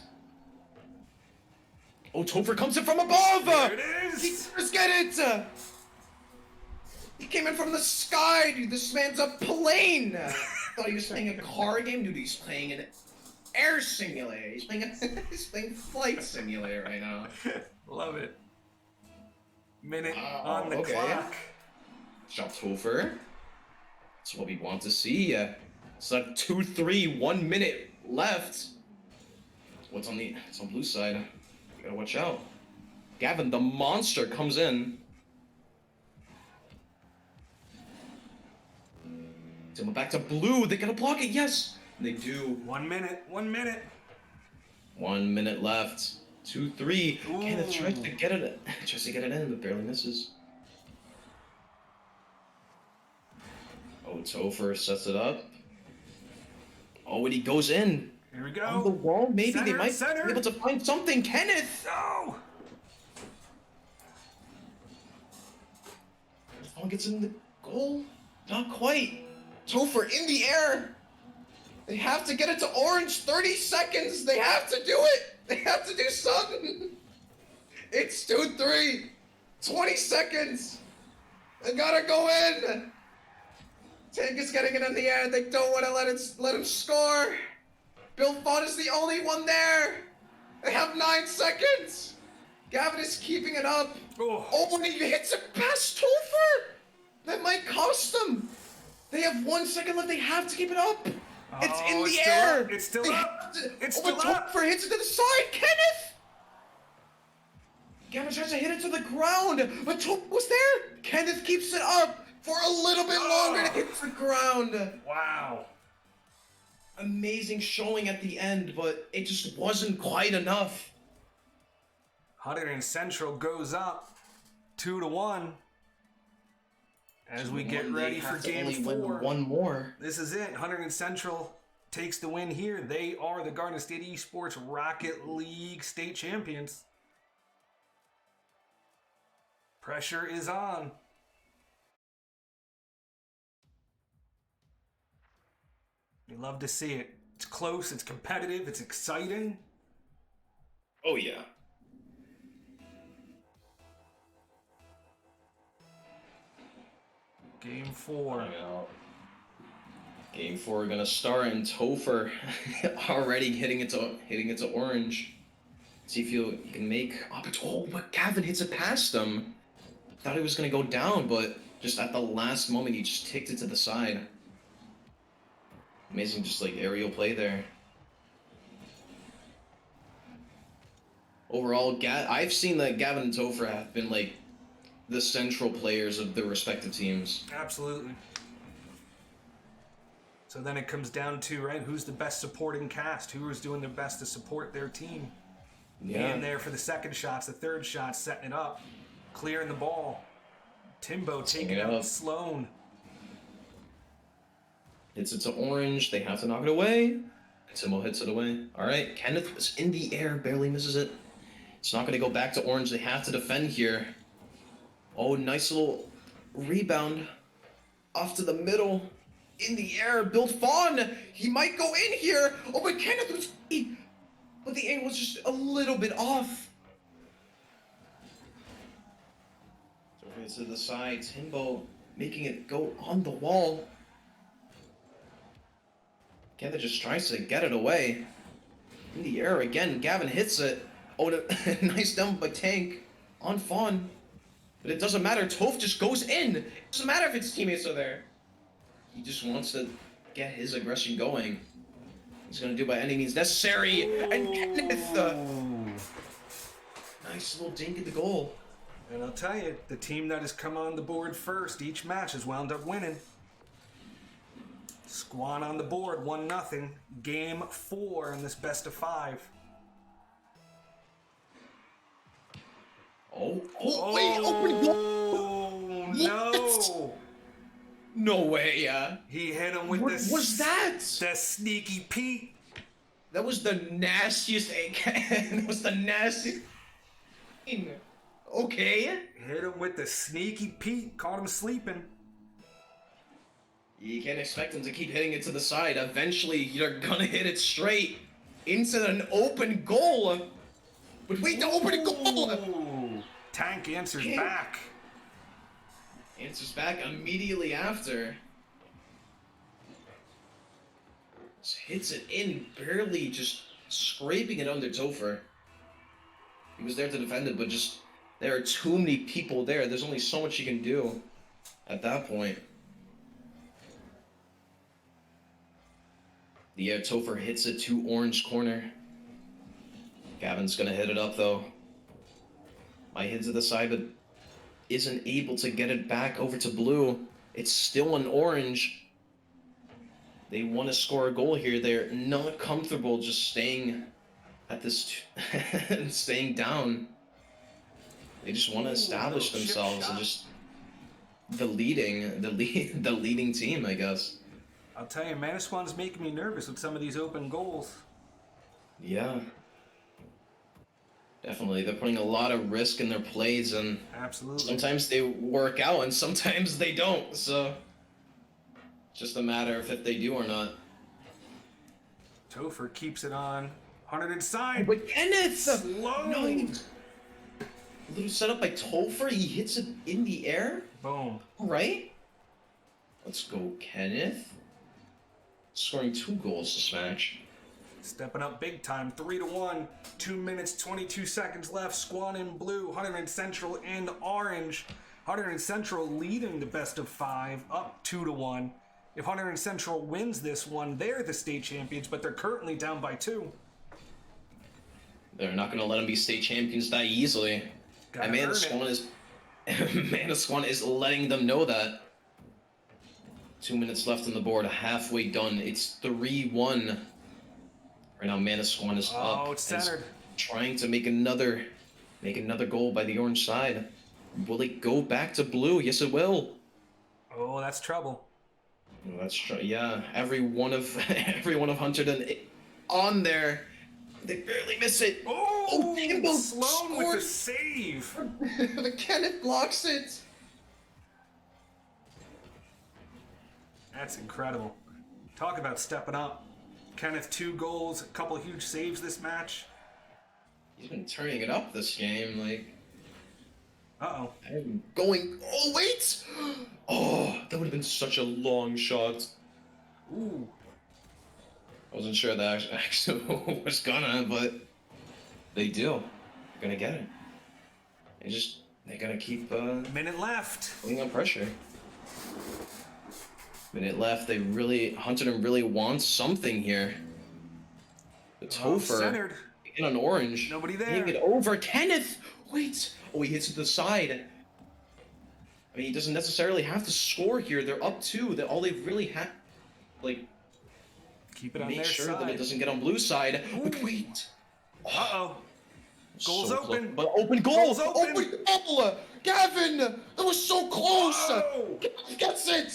Oh, Topher comes in from above!
There it is!
He first get it! He came in from the sky, dude. This man's a plane! Thought he was playing a car game? Dude, he's playing an air simulator. He's playing Flight Simulator right now.
Love it. Minute on the clock.
Shot Topher. That's what we want to see. It's like 2-3, 1 minute left. It's on blue side. You gotta watch out. Gavin, the monster, comes in. Timber back to blue. They gotta block it. Yes, they do.
1 minute. 1 minute.
1 minute left. 2-3. Kenneth tries to get it. Tries to get it in, but barely misses. Oh, Topher sets it up. Oh, and he goes in.
Here we go.
On the wall, maybe
Center,
they might be able to find something. Kenneth!
No!
Oh, gets in the goal. Not quite. Topher in the air. They have to get it to orange. 30 seconds. They have to do it. They have to do something. It's 2-3. 20 seconds. They gotta go in. Tank is getting it in the air. They don't want to let him score. Bill Fawn is the only one there. They have 9 seconds. Gavin is keeping it up. Oh, and he hits it past Topher. That might cost them. They have 1 second left. They have to keep it up. It's in the air.
It's still up. It's still up.
Topher hits it to the side. Kenneth. Gavin tries to hit it to the ground, but Topher was there. Kenneth keeps it up for a little bit longer to hit the ground.
Wow.
Amazing showing at the end, but it just wasn't quite enough.
Hunterdon Central goes up 2-1 as we get ready for game 4.
One more.
This is it. Hunterdon Central takes the win here. They are the Garden State Esports Rocket League state champions. Pressure is on. We love to see it. It's close, it's competitive, it's exciting.
Oh, yeah.
Game 4.
Game 4 gonna start, and Topher already hitting into orange. See if he can make. But Gavin hits it past him. Thought he was gonna go down, but just at the last moment he just ticked it to the side. Amazing, just like aerial play there. Overall, I've seen that Gavin and Topher have been like the central players of their respective teams.
Absolutely. So then it comes down to, right, who's the best supporting cast? Who is doing their best to support their team?
Yeah.
Being there for the second shots, the third shot, setting it up, clearing the ball. Timbo taking out Sloan.
Hits it to orange. They have to knock it away. Timbo hits it away. All right, Kenneth was in the air, barely misses it. It's not going to go back to orange. They have to defend here. Oh, nice little rebound off to the middle. In the air, Bill Fawn. He might go in here. Oh, but Kenneth was... But the angle was just a little bit off. So to the side, Timbo making it go on the wall. Kenneth just tries to get it away. In the air again, Gavin hits it. Oh, nice dump by Tank on Fawn. But it doesn't matter, Toph just goes in. It doesn't matter if his teammates are there. He just wants to get his aggression going. He's going to do by any means necessary. And Kenneth, nice little dink at the goal.
And I'll tell you, the team that has come on the board first each match has wound up winning. Squan on the board, 1-0. Game 4 in this best of 5.
Wait, open
Oh,
goal!
no!
No way,
He hit him with
What was that?
The sneaky Pete.
That was the nastiest That was the nastiest... Okay.
Hit him with the sneaky Pete. Caught him sleeping.
You can't expect him to keep hitting it to the side. Eventually, you're gonna hit it straight into an open goal. But wait, the open goal!
Ooh. Tank answers back.
Answers back immediately after. Just hits it in, barely just scraping it under Topher. He was there to defend it, but just there are too many people there. There's only so much you can do at that point. The air Topher hits it to orange corner. Gavin's gonna hit it up though. Might hit to the side, but isn't able to get it back over to blue. It's still an orange. They want to score a goal here. They're not comfortable just staying at this, staying down. They just want to establish themselves and just the leading team, I guess.
I'll tell you, Manasquan's making me nervous with some of these open goals.
Yeah. Definitely, they're putting a lot of risk in their plays, and
absolutely,
sometimes they work out and sometimes they don't. So, it's just a matter of if they do or not.
Topher keeps it on. Hunterdon side.
But Kenneth,
slow.
No, a little setup by Topher. He hits it in the air.
Boom.
All right. Let's go, Kenneth. Scoring 2 goals this match.
Stepping up big time, 3-1. 2 minutes, 22 seconds left. Squan in blue, Hunterdon Central in orange. Hunterdon Central leading the best of 5, up 2-1. If Hunterdon Central wins this one, they're the state champions, but they're currently down by 2.
They're not going to let them be state champions that easily. And Manasquan is letting them know that. 2 minutes left on the board, halfway done. It's 3-1. Right now, Manasquan is up.
Oh, it's centered.
Trying to make another goal by the orange side. Will it go back to blue? Yes, it will.
Oh, that's trouble.
Well, that's yeah. Every one of Hunterdon on there. They barely miss it.
Oh,
Timbo
Sloan with the save.
The Kenneth blocks it.
That's incredible. Talk about stepping up. Kenneth, 2 goals, a couple of huge saves this match.
He's been turning it up this game, like.
Uh-oh.
I'm going. Oh wait! Oh, that would have been such a long shot.
Ooh.
I wasn't sure that actually was gonna, but they do. They're gonna get it. They're gonna keep
Minute left.
putting on pressure. Minute left. Hunterdon really wants something here. The Topher
Centered.
in an orange.
Nobody there.
Hitting it over. Kenneth! Wait! Oh, he hits it to the side. I mean, he doesn't necessarily have to score here. They're up 2. That all they really have, like,
Keep it on
make
their
sure
side.
that it doesn't get on blue side. But wait.
Uh-oh. Goal's
So
open.
close. But open goal.
Goal's open.
Open goal. Gavin! That was so close.
Oh!
Gets it.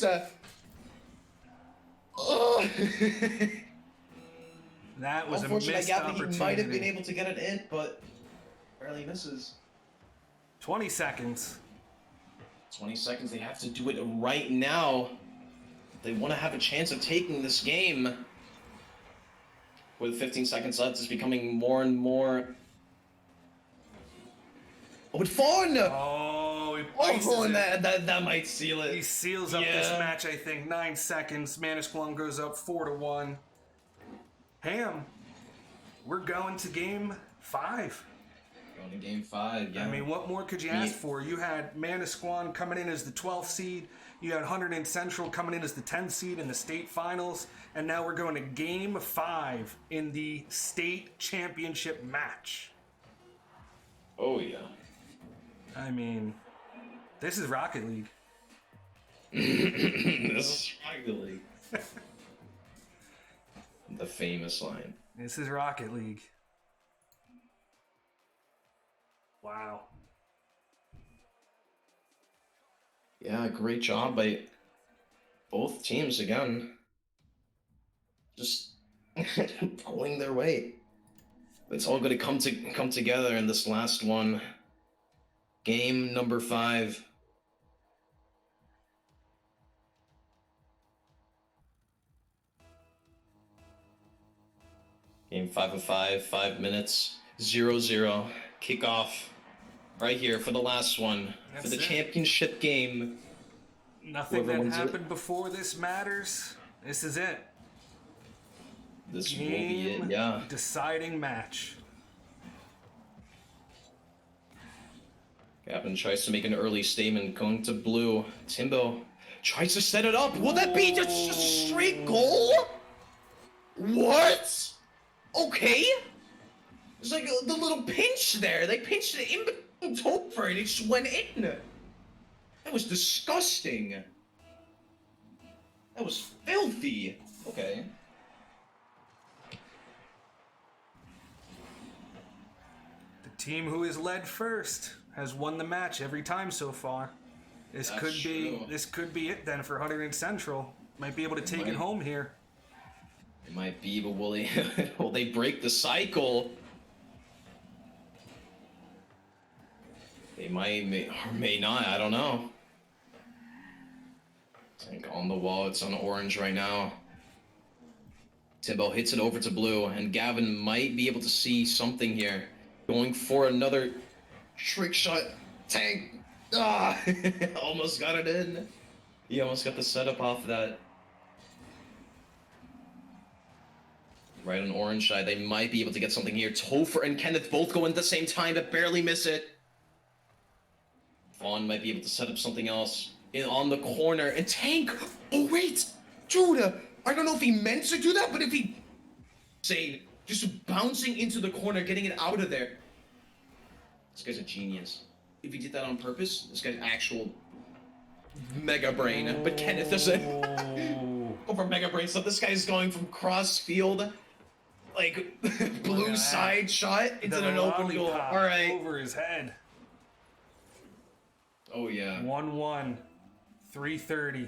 That was a
Unfortunately,
missed
Gavin,
opportunity.
he might have been able to get it in, but barely misses.
20 seconds.
20 seconds. They have to do it right now. They want to have a chance of taking this game. With 15 seconds left, it's becoming more and more. Oh, but Fawn!
Oh, he places
And
it.
that might seal
He
it.
seals up this match, I think. 9 seconds. Manasquan goes up 4-1. Ham, we're going to game 5.
Going to game 5, yeah.
I mean, what more could you ask for? You had Manasquan coming in as the 12th seed. You had Hunterdon Central coming in as the 10th seed in the state finals. And now we're going to game 5 in the state championship match.
Oh, yeah.
I mean, this is Rocket League.
This is Rocket League. The famous line.
This is Rocket League. Wow.
Yeah, great job by both teams again. Just pulling their weight. It's all going to come together in this last one. Game number 5. Game 5 of 5, 5 minutes, 0-0. Kickoff right here for the last one.
That's
for the
it.
championship game.
Nothing
Whoever
that
wins it.
happened before this matters. This is it.
This will be it,
Game
yeah.
deciding match.
Gavin tries to make an early statement, going to blue. Timbo tries to set it up. Will that be just a straight goal? What? Okay. It's like the little pinch there. They pinched it in between Topher and it just went in. That was disgusting. That was filthy. Okay.
The team who is led first has won the match every time so far. This
That's
could be it then for Hunterdon Central. Might be able to take it
might.
home here.
It might be, but will they will they break the cycle? They may or may not, I don't know. Tank on the wall, it's on orange right now. Timbo hits it over to blue, and Gavin might be able to see something here. Going for another trick shot. Tank! Ah! Almost got it in. He almost got the setup off that. Right on orange side, they might be able to get something here. Topher and Kenneth both go in at the same time, but barely miss it. Vaughn might be able to set up something else on the corner. And Tank! Oh, wait! Judah! I don't know if he meant to do that, but if he... Insane. Just bouncing into the corner, getting it out of there. This guy's a genius. If he did that on purpose, this guy's actual mega brain. But Kenneth doesn't go for mega brain stuff. This guy's going from cross field, like blue side shot into an open goal.
lollipop
All right.
over his head.
Oh yeah.
1-1. 3:30.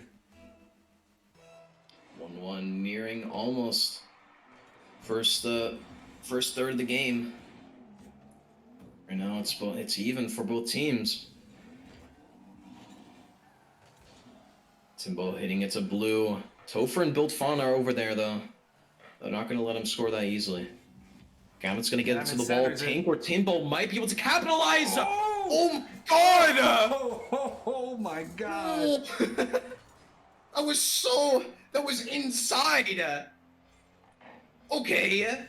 1-1, nearing almost first third of the game. Right now it's even for both teams. Timbo hitting it to blue. Topher and Built Fawn are over there though. They're not gonna let him score that easily. Gavin's gonna get it to the ball. Tank or Timbo might be able to capitalize. Oh my god!
Oh my god!
That was inside. Okay.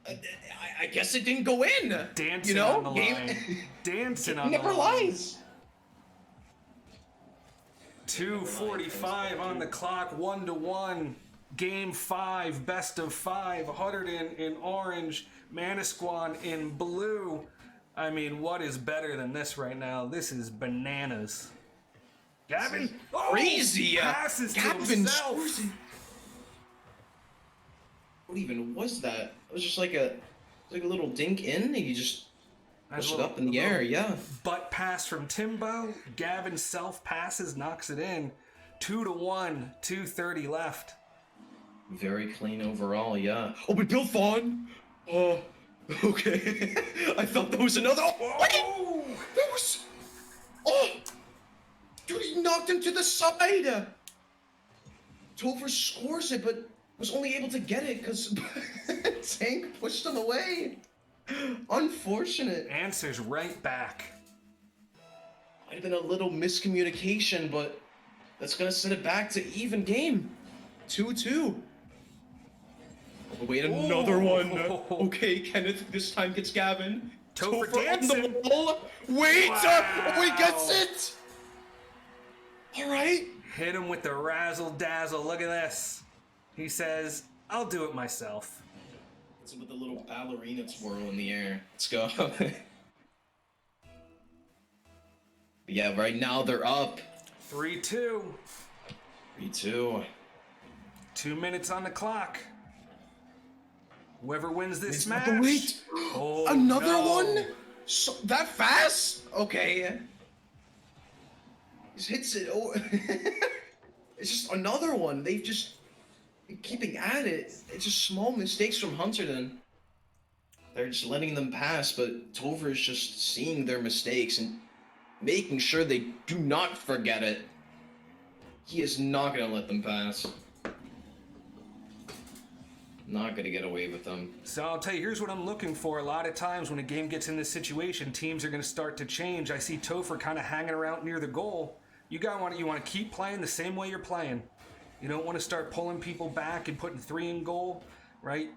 I guess it didn't go in.
Dancing
you know?
on the line. Dancing on
Never
the line.
lies.
2:45 on the clock, 1-1. Game 5, best of 5. Hunterdon in orange, Manasquan in blue. I mean, what is better than this right now? This is bananas. Gavin,
Crazy.
Passes to
Gavin
himself.
scores it. What even was that? It was just like a little dink in, and you just push it up in the air. Yeah.
Butt pass from Timbo. Gavin self passes, knocks it in. 2-1, 2:30 left.
Very clean overall, yeah. Oh, but Bill Fawn. Oh, okay. I thought there was another. Oh, wait! There was. Oh, dude, he knocked him to the side. Topher scores it, but was only able to get it because Tank pushed him away. Unfortunate.
Answers right back.
Might have been a little miscommunication, but that's gonna send it back to even game. 2-2. Oh, wait, another one. Okay, Kenneth this time gets Gavin.
Topher
on the wall. Wait!
Wow.
Oh, he gets it! Alright.
Hit him with the razzle dazzle. Look at this. He says, I'll do it myself.
It's with the little ballerina twirl in the air. Let's go. Yeah, right now they're up.
3-2.
3-2.
2 minutes on the clock. Whoever wins this match.
Wait!
Oh,
Another
no.
one? So, that fast? Okay. Just hits it. Oh. It's just another one. They've just been keeping at it. It's just small mistakes from Hunterdon. They're just letting them pass, but Topher is just seeing their mistakes and making sure they do not forget it. He is not going to let them pass. Not going to get away with them.
So I'll tell you, here's what I'm looking for. A lot of times when a game gets in this situation, teams are going to start to change. I see Topher kind of hanging around near the goal. You want to keep playing the same way you're playing. You don't want to start pulling people back and putting 3 in goal, right?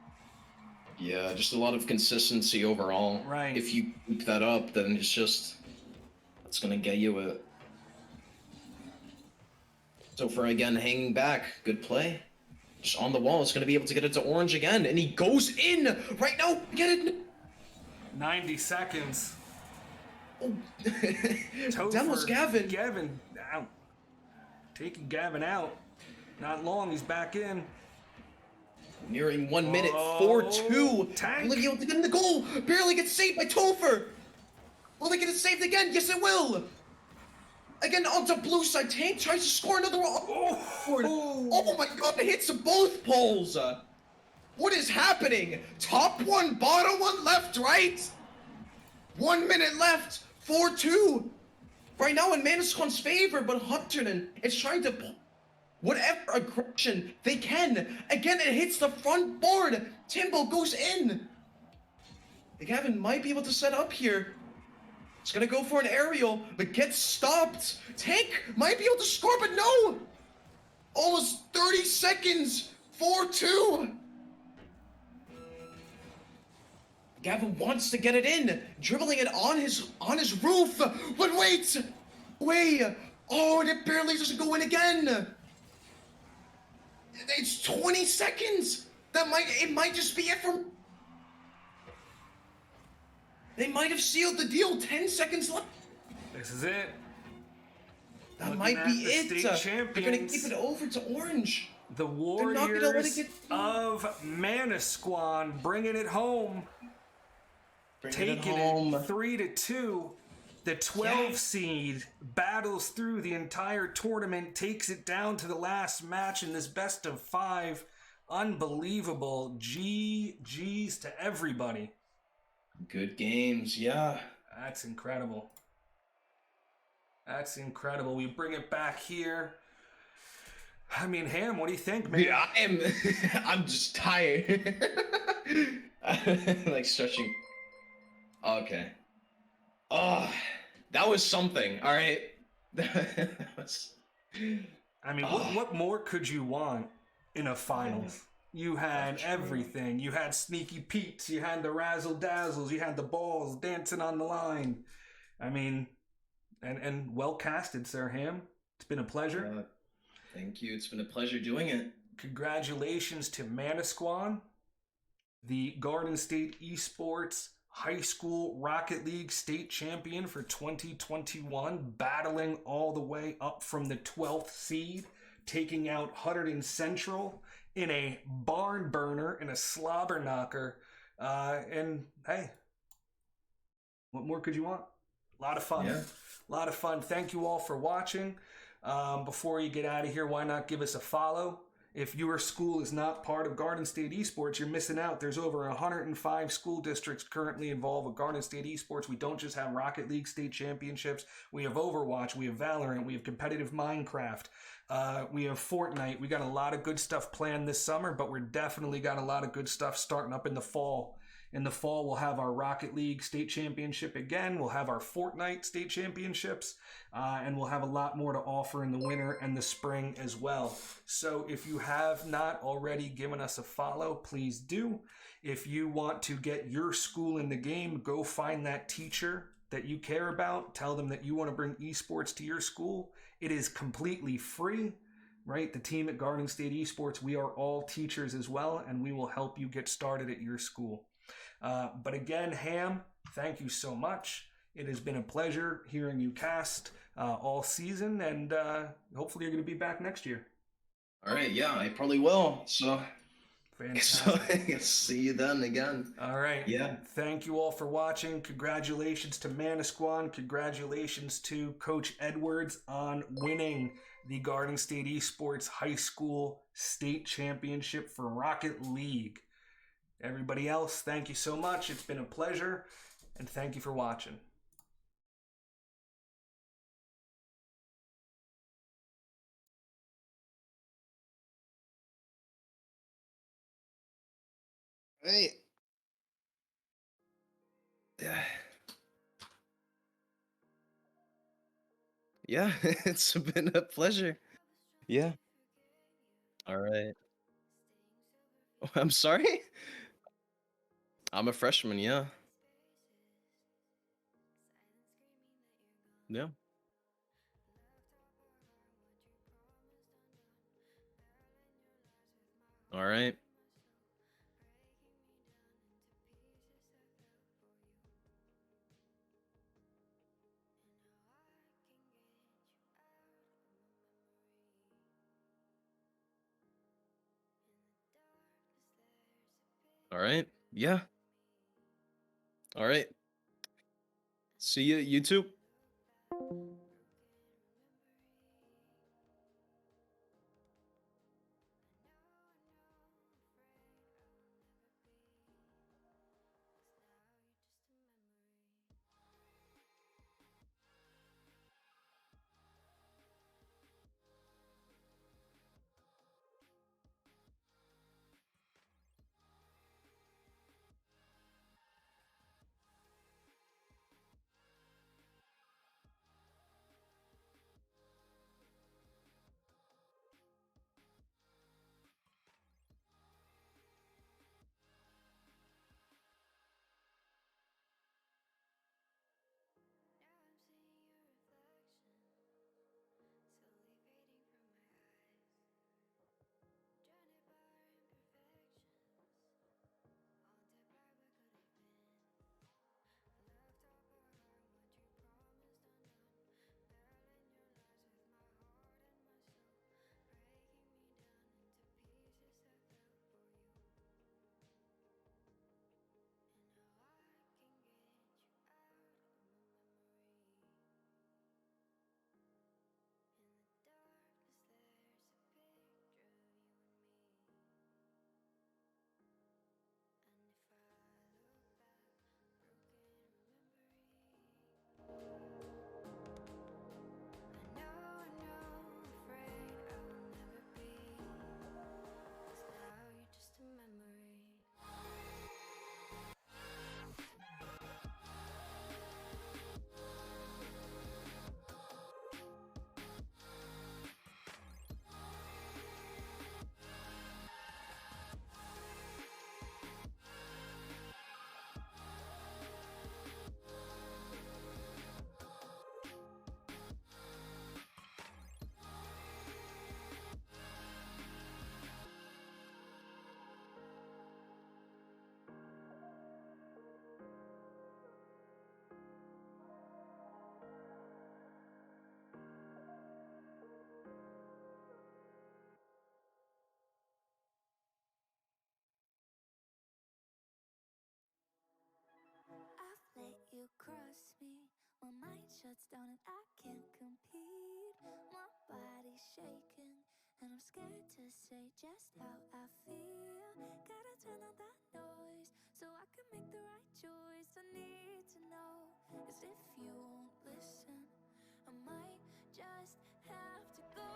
Yeah, just a lot of consistency overall.
Right.
If you keep that up, then it's going to get you a... Topher again hanging back. Good play. Just on the wall. It's going to be able to get it to orange again. And he goes in right now. Get it.
90 seconds.
Oh.
Topher,
Demos Gavin.
Gavin out. Taking Gavin out. Not long. He's back in.
Nearing 1 minute.
Oh,
4-2.
Tank.
Looking able to get in the goal. Barely gets saved by Topher. Will they get it saved again? Yes, it will. Again, onto blue side. Tank tries to score another one. Oh my god, it hits both poles. What is happening? Top one, bottom one, left, right. 1 minute left. 4-2. Right now in Manasquan's favor, but Hunterdon is trying to whatever aggression they can. Again, it hits the front board. Timbo goes in. Gavin might be able to set up here. It's gonna go for an aerial, but gets stopped. Tank might be able to score, but no! Almost 30 seconds. 4-2. Gavin wants to get it in, dribbling it on his roof. But wait! Oh, and it barely doesn't go in again. It's 20 seconds. It might just be it from. They might have sealed the deal. 10 seconds left.
This is it.
That
Looking
might
at
be
the
it.
state
They're gonna
champions.
keep it over to orange.
The
They're not gonna let it
Warriors
get-
of Manasquan bringing it home. Taking
home.
it 3-2. The 12 seed battles through the entire tournament, takes it down to the last match in this best of 5. Unbelievable. GG's to everybody.
Good games, yeah.
That's incredible. That's incredible. We bring it back here. I mean, Ham, what do you think, man?
Yeah, I'm just tired. Like stretching. Okay. Oh, that was something. All right. That was
I mean,
Oh,
what more could you want in a
man,
finals? You
that's
had
true.
everything. You had sneaky peeks. You had the razzle dazzles. You had the balls dancing on the line. I mean, and well casted, Sir Ham. It's been a pleasure.
Yeah, thank you. It's been a pleasure doing it.
Congratulations to Manasquan, the Garden State Esports High School Rocket League state champion for 2021, battling all the way up from the 12th seed, taking out Hunterdon Central in a barn burner, in a slobber knocker. And hey, what more could you want? A lot of fun.
Yeah.
A lot of fun. Thank you all for watching. Before you get out of here, why not give us a follow? If your school is not part of Garden State Esports, you're missing out. There's over 105 school districts currently involved with Garden State Esports. We don't just have Rocket League state championships. We have Overwatch, we have Valorant, we have competitive Minecraft, we have Fortnite. We got a lot of good stuff planned this summer, but we're definitely got a lot of good stuff starting up in the fall. In the fall, we'll have our Rocket League state championship again. We'll have our Fortnite state championships, and we'll have a lot more to offer in the winter and the spring as well. So if you have not already given us a follow, please do. If you want to get your school in the game, go find that teacher that you care about. Tell them that you want to bring esports to your school. It is completely free. Right? The team at Garden State Esports, we are all teachers as well, and we will help you get started at your school. But again, Ham, thank you so much. It has been a pleasure hearing you cast all season, and hopefully you're going to be back next year.
All right. Yeah, I probably will. So,
Fantastic.
see you then again.
All right.
Yeah.
Thank you all for watching. Congratulations to Manasquan. Congratulations to Coach Edwards on winning the Garden State Esports High School State Championship for Rocket League. Everybody else, thank you so much. It's been a pleasure, and thank you for watching.
Hey. Yeah. Yeah, it's been a pleasure. Yeah. All right. I'm sorry? I'm a freshman, yeah. Yeah. All right. All right. Yeah. All right. See you, YouTube.
you cross me, my mind shuts down and I can't compete. My body's shaking and I'm scared to say just how I feel. Gotta turn on that noise so I can make the right choice. I need to know, 'cause if you won't listen, I might just have to go.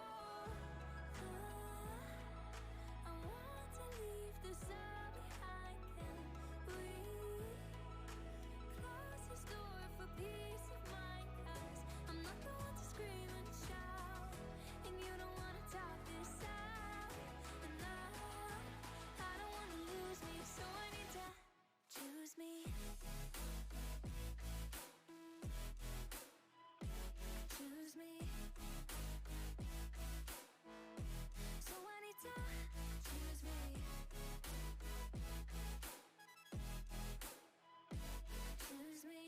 I want to leave this all behind. Can we close this door for peace of mind? 'Cause I'm not the one to scream and shout, and you don't want to talk this out. And I don't want to lose me, so I need to choose me. Choose me. So I need to choose me. Choose me.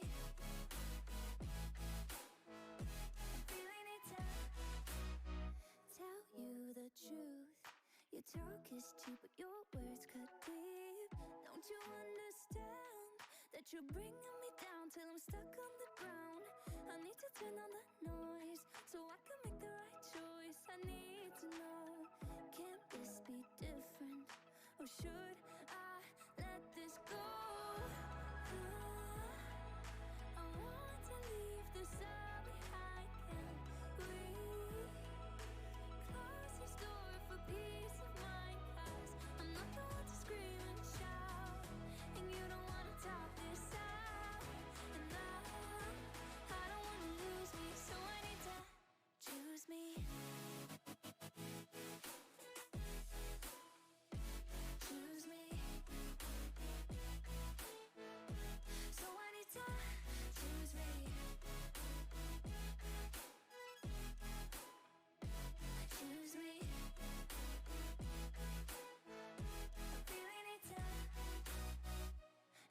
I really need to tell you the truth. Your talk is cheap, but your words cut deep. Don't you understand that you're bringing me down till I'm stuck on the ground? I need to turn on the noise so I can make the right choice. I need to know, can't this be different? Or should I let this go? I want to leave this all behind. Can we close this door for peace of mind? 'Cause I'm not the one to scream and shout, and you don't want to talk this out. And I don't want to lose me, so I need to choose me. Choose me. So I need to choose me. Choose me. I really need to,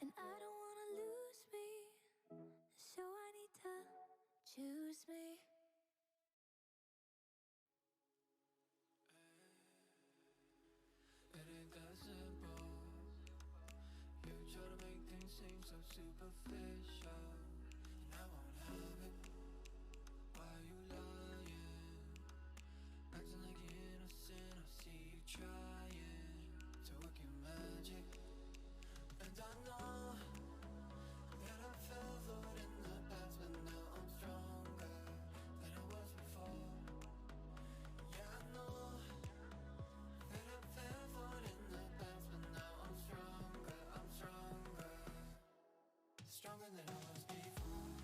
and I don't want to lose me, so I need to choose me.
It ain't that simple. You try to make things seem so superficial, and I won't have it. Why are you lying? Acting like you're innocent. I see you trying to work your magic, and I know that I fell for it in the past, but now I'm stronger than I was before. Yeah, I know that I fell for it in the past, but now I'm stronger. I'm stronger, stronger than I was before.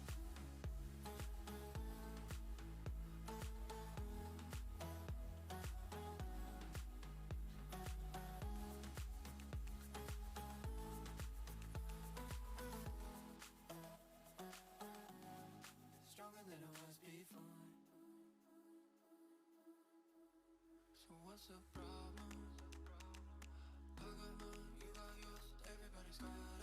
Stronger than I was before. So what's the problem? I got mine, you got yours, everybody's got